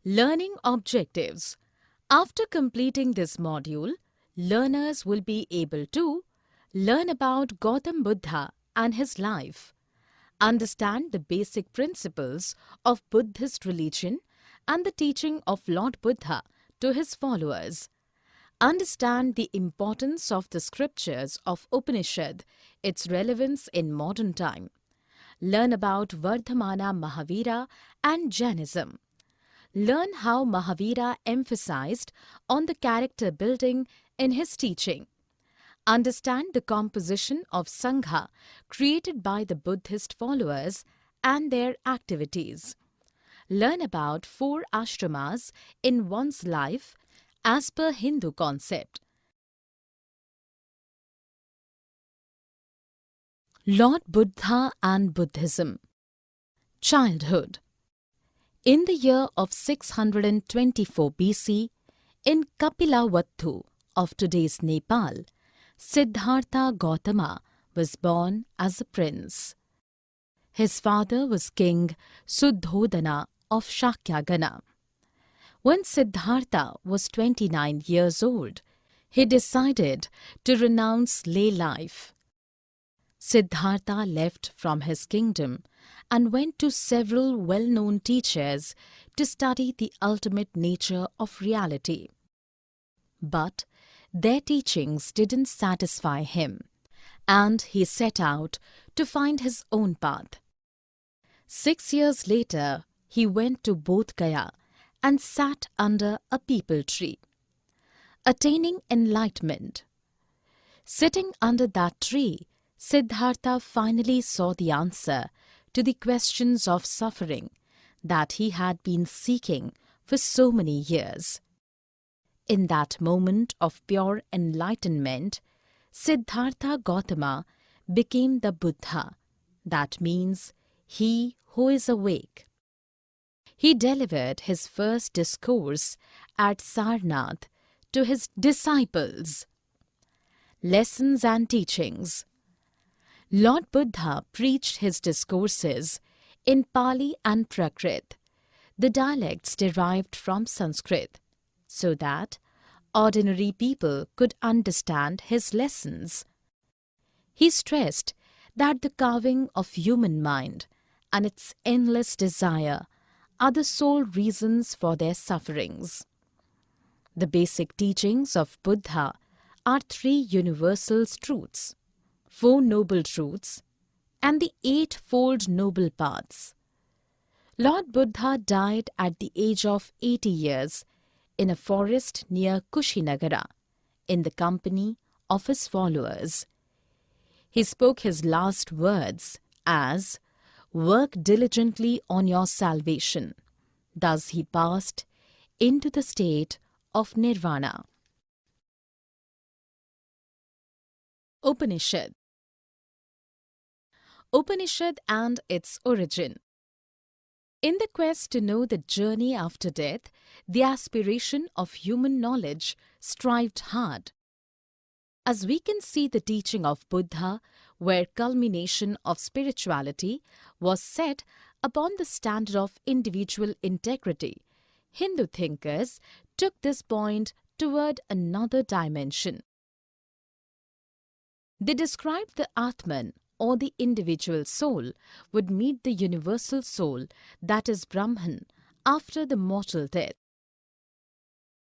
Learning objectives. After completing this module, learners will be able to learn about Gautam Buddha and his life, understand the basic principles of Buddhist religion and the teaching of Lord Buddha to his followers, understand the importance of the scriptures of Upanishad, its relevance in modern time, learn about Vardhamana Mahavira and Jainism, learn how Mahavira emphasized on the character building in his teaching, understand the composition of Sangha created by the Buddhist followers and their activities, learn about 4 ashramas in one's life as per Hindu concept. Lord Buddha and Buddhism. Childhood. In the year of 624 BC, in Kapilavatthu of today's Nepal, Siddhartha Gautama was born as a prince. His father was King Suddhodana of Shakyagana. When Siddhartha was 29 years old, he decided to renounce lay life. Siddhartha left from his kingdom and went to several well-known teachers to study the ultimate nature of reality. But their teachings didn't satisfy him, and he set out to find his own path. 6 years later, he went to Bodh Gaya and sat under a peepal tree, attaining enlightenment. Sitting under that tree, Siddhartha finally saw the answer to the questions of suffering that he had been seeking for so many years. In that moment of pure enlightenment, Siddhartha Gautama became the Buddha, that means he who is awake. He delivered his first discourse at Sarnath to his disciples. Lessons and teachings. Lord Buddha preached his discourses in Pali and Prakrit, the dialects derived from Sanskrit, so that ordinary people could understand his lessons. He stressed that the carving of human mind and its endless desire are the sole reasons for their sufferings. The basic teachings of Buddha are 3 universal truths, 4 noble truths, and the 8-fold noble paths. Lord Buddha died at the age of 80 years in a forest near Kushinagara, in the company of his followers. He spoke his last words as, "Work diligently on your salvation." Thus he passed into the state of nirvana. Upanishad. Upanishad and its origin. In the quest to know the journey after death, the aspiration of human knowledge strived hard. As we can see, the teaching of Buddha, where culmination of spirituality was set upon the standard of individual integrity, Hindu thinkers took this point toward another dimension. They described the Atman, or the individual soul, would meet the universal soul, that is Brahman, after the mortal death.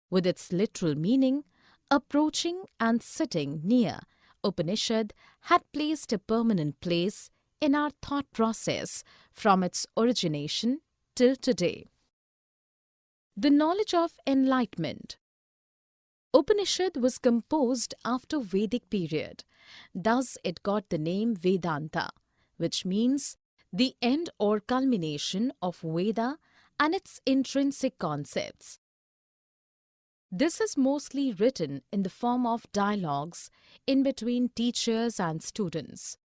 With its literal meaning, approaching and sitting near, Upanishad had placed a permanent place in our thought process from its origination till today. The knowledge of enlightenment. Upanishad was composed after Vedic period. Thus it got the name Vedanta, which means the end or culmination of Veda and its intrinsic concepts. This is mostly written in the form of dialogues in between teachers and students.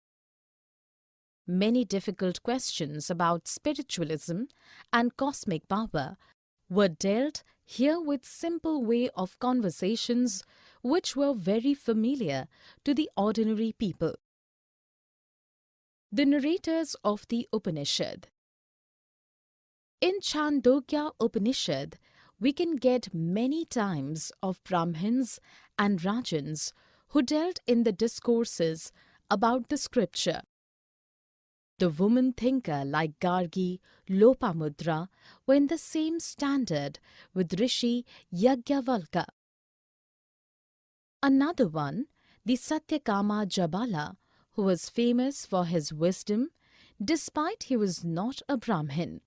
Many difficult questions about spiritualism and cosmic power were dealt here with simple way of conversations which were very familiar to the ordinary people. The narrators of the Upanishad. In Chandogya Upanishad, we can get many times of Brahmins and Rajans who dealt in the discourses about the scripture. The woman thinker like Gargi, Lopamudra were in the same standard with Rishi Yajnavalkya. Another one, the Satyakama Jabala, who was famous for his wisdom despite he was not a Brahmin.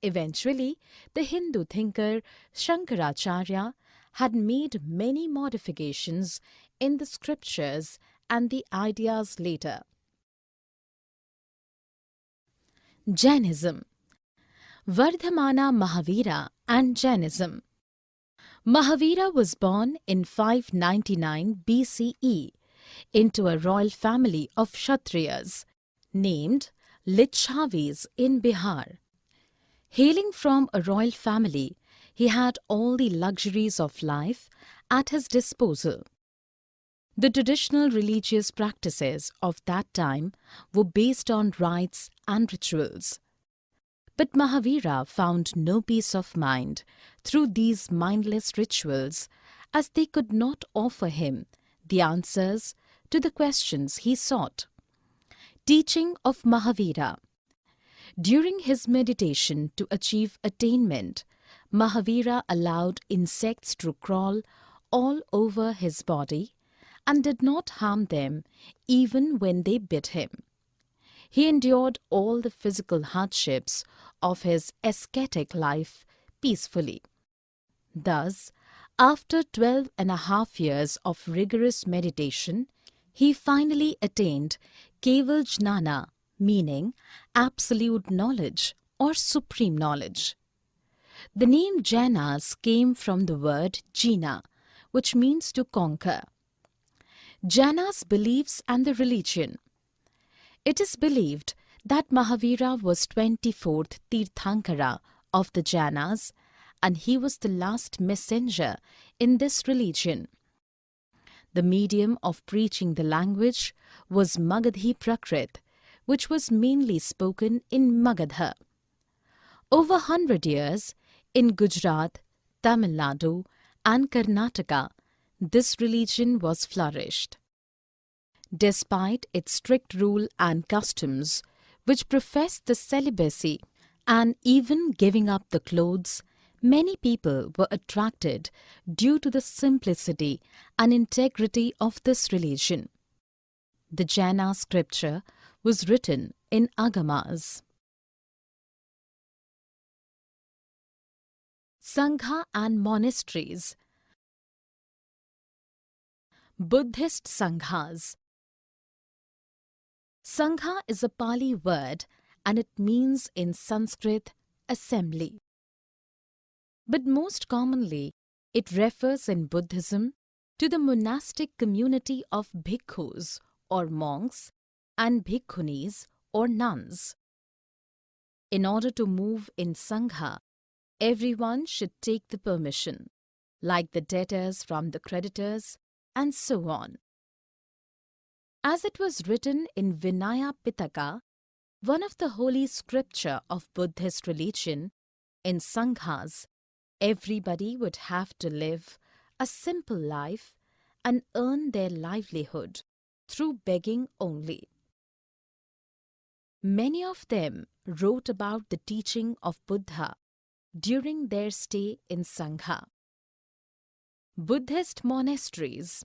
Eventually, the Hindu thinker Shankaracharya had made many modifications in the scriptures and the ideas later. Jainism, Vardhamana Mahavira and Jainism. Mahavira was born in 599 BCE into a royal family of Kshatriyas named Licchavis in Bihar. Hailing from a royal family, he had all the luxuries of life at his disposal. The traditional religious practices of that time were based on rites and rituals. But Mahavira found no peace of mind through these mindless rituals, as they could not offer him the answers to the questions he sought. Teaching of Mahavira. During his meditation to achieve attainment, Mahavira allowed insects to crawl all over his body and did not harm them even when they bit him. He endured all the physical hardships of his ascetic life peacefully. Thus, after 12.5 years of rigorous meditation, he finally attained Keval Jnana, meaning absolute knowledge or supreme knowledge. The name Jainas came from the word Jina, which means to conquer. Jainas' beliefs and the religion. It is believed that Mahavira was 24th Tirthankara of the Jainas, and he was the last messenger in this religion. The medium of preaching the language was Magadhi Prakrit, which was mainly spoken in Magadha. Over 100 years, in Gujarat, Tamil Nadu and Karnataka, this religion was flourished. Despite its strict rule and customs, which professed the celibacy and even giving up the clothes, many people were attracted due to the simplicity and integrity of this religion. The Jaina scripture was written in agamas. Sangha and monasteries. Buddhist Sanghas. Sangha is a Pali word and it means in Sanskrit assembly. But most commonly, it refers in Buddhism to the monastic community of bhikkhus or monks and bhikkhunis or nuns. In order to move in Sangha, everyone should take the permission, like the debtors from the creditors, and so on. As it was written in Vinaya Pitaka, one of the holy scripture of Buddhist religion, in Sanghas, everybody would have to live a simple life and earn their livelihood through begging only. Many of them wrote about the teaching of Buddha during their stay in Sangha. Buddhist monasteries.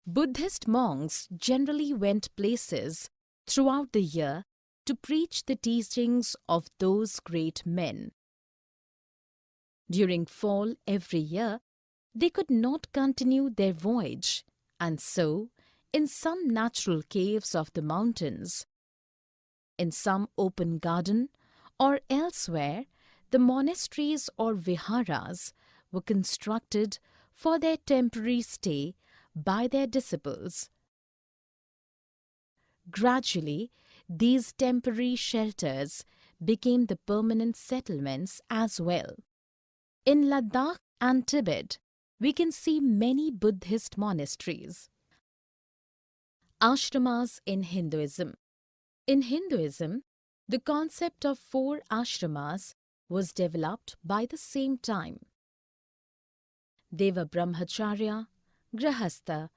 Buddhist monks generally went places throughout the year to preach the teachings of those great men. During fall every year, they could not continue their voyage, and so, in some natural caves of the mountains, in some open garden, or elsewhere, the monasteries or viharas were constructed for their temporary stay by their disciples. Gradually, these temporary shelters became the permanent settlements as well. In Ladakh and Tibet, we can see many Buddhist monasteries. Ashramas in Hinduism. In Hinduism, The concept of 4 ashramas was developed by the same time. They were Brahmacharya, Grahastha,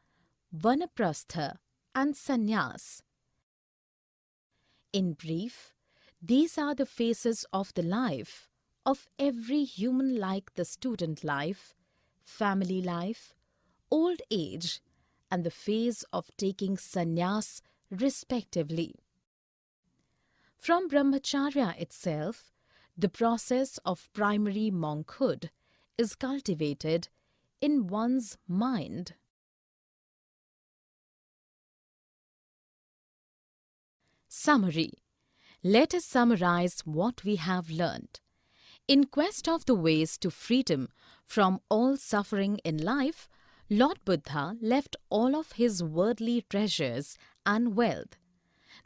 Vanaprastha and Sannyas. In brief, these are the phases of the life of every human, like the student life, family life, old age, and the phase of taking sannyas respectively. From Brahmacharya itself, the process of primary monkhood is cultivated in one's mind. Summary. Let us summarize what we have learnt. In quest of the ways to freedom from all suffering in life, Lord Buddha left all of his worldly treasures and wealth.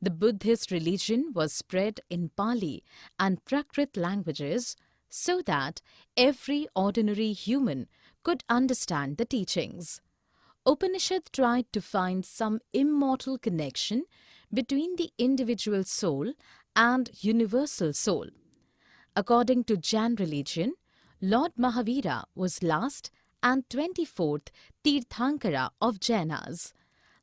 The Buddhist religion was spread in Pali and Prakrit languages so that every ordinary human could understand the teachings. Upanishad tried to find some immortal connection between the individual soul and universal soul. According to Jain religion, Lord Mahavira was last and 24th Tirthankara of Jainas.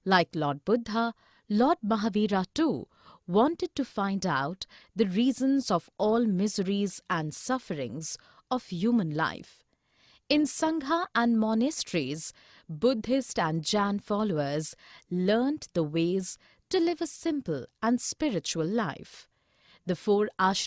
Like Lord Buddha, Lord Mahavira too wanted to find out the reasons of all miseries and sufferings of human life. In Sangha and monasteries, Buddhist and Jain followers learnt the ways to live a simple and spiritual life. The 4 ashramas